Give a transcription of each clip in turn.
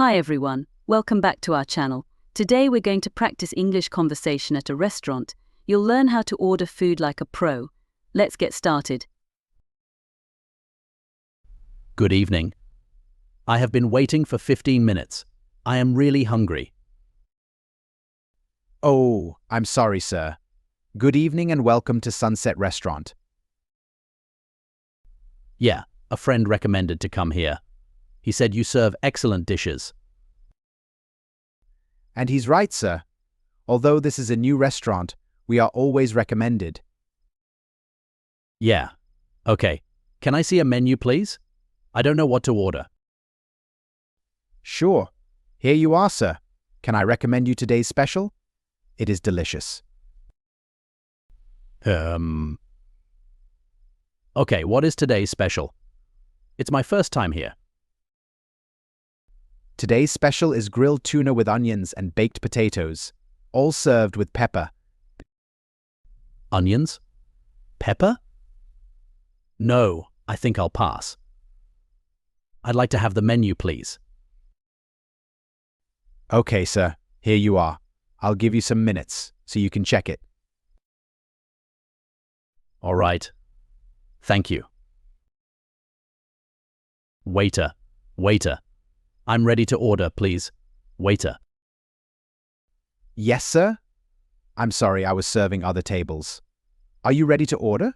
Hi everyone, welcome back to our channel. Today we're going to practice English conversation at a restaurant. You'll learn how to order food like a pro. Let's get started. Good evening. I have been waiting for 15 minutes. I am really hungry. Oh, I'm sorry, sir. Good evening and welcome to Sunset Restaurant. Yeah, a friend recommended to come here. He said you serve excellent dishes. And he's right, sir. Although this is a new restaurant, we are always recommended. Yeah. Okay. Can I see a menu, please? I don't know what to order. Sure. Here you are, sir. Can I recommend you today's special? It is delicious. Okay, what is today's special? It's my first time here. Today's special is grilled tuna with onions and baked potatoes, all served with pepper. Onions? Pepper? No, I think I'll pass. I'd like to have the menu, please. Okay, sir. Here you are. I'll give you some minutes so you can check it. All right. Thank you. Waiter. I'm ready to order, please. Waiter. Yes, sir? I'm sorry, I was serving other tables. Are you ready to order?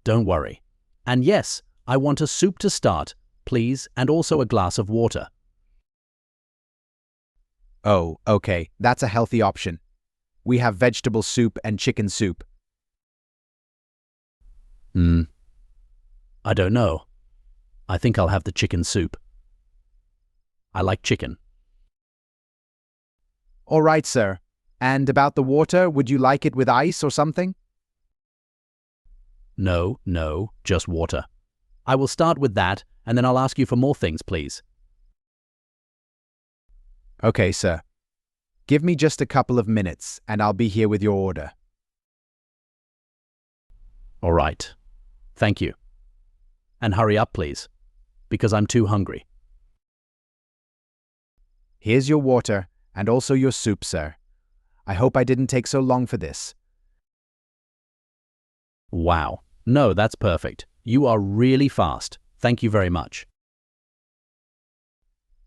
Don't worry. And yes, I want a soup to start, please, and also a glass of water. Oh, okay. That's a healthy option. We have vegetable soup and chicken soup. I don't know. I think I'll have the chicken soup. I like chicken. All right, sir. And about the water, would you like it with ice or something? No, just water. I will start with that, and then I'll ask you for more things, please. Okay, sir. Give me just a couple of minutes, and I'll be here with your order. All right. Thank you. And hurry up, please, because I'm too hungry. Here's your water, and also your soup, sir. I hope I didn't take so long for this. Wow. No, that's perfect. You are really fast. Thank you very much.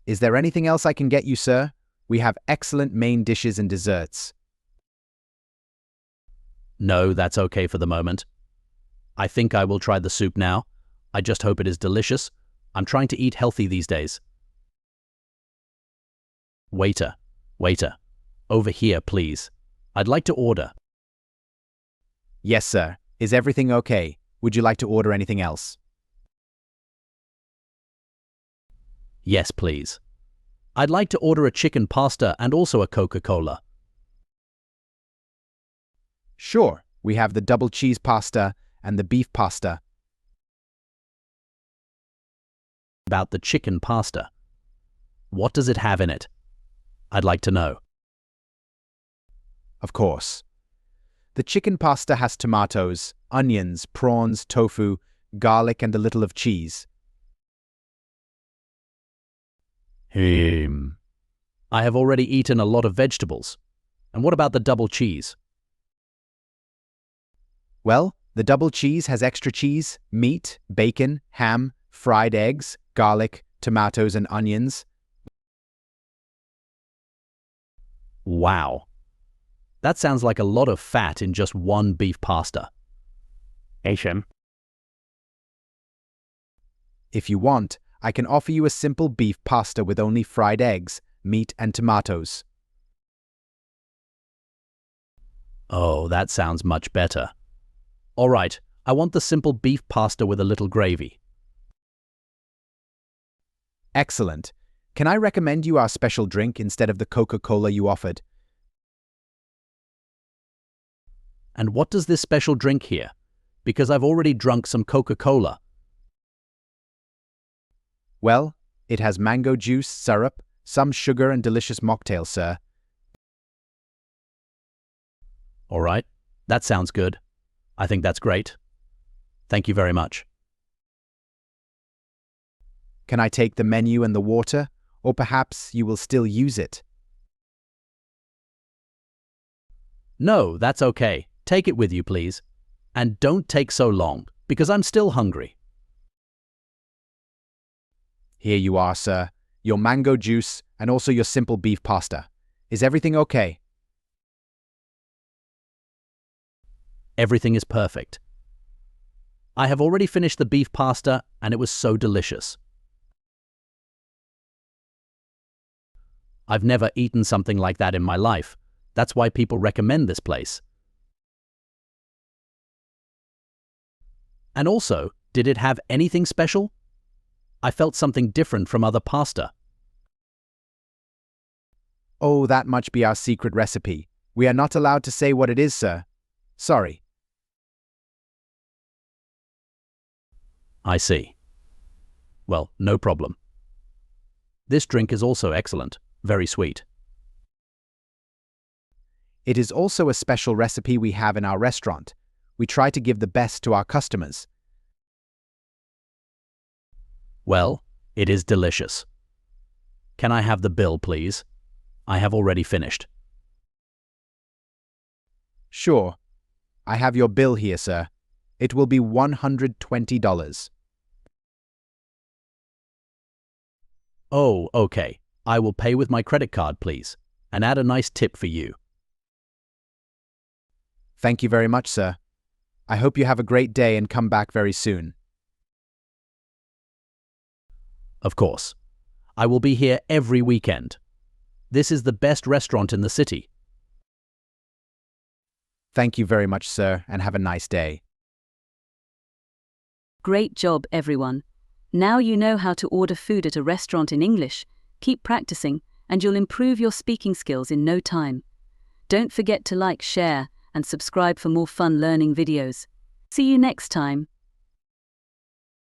Is there anything else I can get you, sir? We have excellent main dishes and desserts. No, that's okay for the moment. I think I will try the soup now. I just hope it is delicious. I'm trying to eat healthy these days. Waiter. Over here, please. I'd like to order. Yes, sir. Is everything okay? Would you like to order anything else? Yes, please. I'd like to order a chicken pasta and also a Coca-Cola. Sure. We have the double cheese pasta and the beef pasta. About the chicken pasta. What does it have in it? I'd like to know. Of course. The chicken pasta has tomatoes, onions, prawns, tofu, garlic, and a little of cheese. I have already eaten a lot of vegetables. And what about the double cheese? Well, the double cheese has extra cheese, meat, bacon, ham, fried eggs, garlic, tomatoes, and onions. Wow. That sounds like a lot of fat in just one beef pasta. If you want, I can offer you a simple beef pasta with only fried eggs, meat, and tomatoes. Oh, that sounds much better. All right, I want the simple beef pasta with a little gravy. Excellent. Can I recommend you our special drink instead of the Coca-Cola you offered? And what does this special drink here? Because I've already drunk some Coca-Cola. Well, it has mango juice, syrup, some sugar, and delicious mocktail, sir. All right, that sounds good. I think that's great. Thank you very much. Can I take the menu and the water? Or perhaps you will still use it? No, that's okay. Take it with you, please. And don't take so long, because I'm still hungry. Here you are, sir. Your mango juice and also your simple beef pasta. Is everything okay? Everything is perfect. I have already finished the beef pasta, and it was so delicious. I've never eaten something like that in my life. That's why people recommend this place. And also, did it have anything special? I felt something different from other pasta. Oh, that must be our secret recipe. We are not allowed to say what it is, sir. Sorry. I see. Well, no problem. This drink is also excellent, very sweet. It is also a special recipe we have in our restaurant. We try to give the best to our customers. Well, it is delicious. Can I have the bill, please? I have already finished. Sure. I have your bill here, sir. It will be $120. Oh, okay. I will pay with my credit card, please, and add a nice tip for you. Thank you very much, sir. I hope you have a great day and come back very soon. Of course. I will be here every weekend. This is the best restaurant in the city. Thank you very much, sir, and have a nice day. Great job, everyone. Now you know how to order food at a restaurant in English. Keep practicing, and you'll improve your speaking skills in no time. Don't forget to like, share, and subscribe for more fun learning videos. See you next time.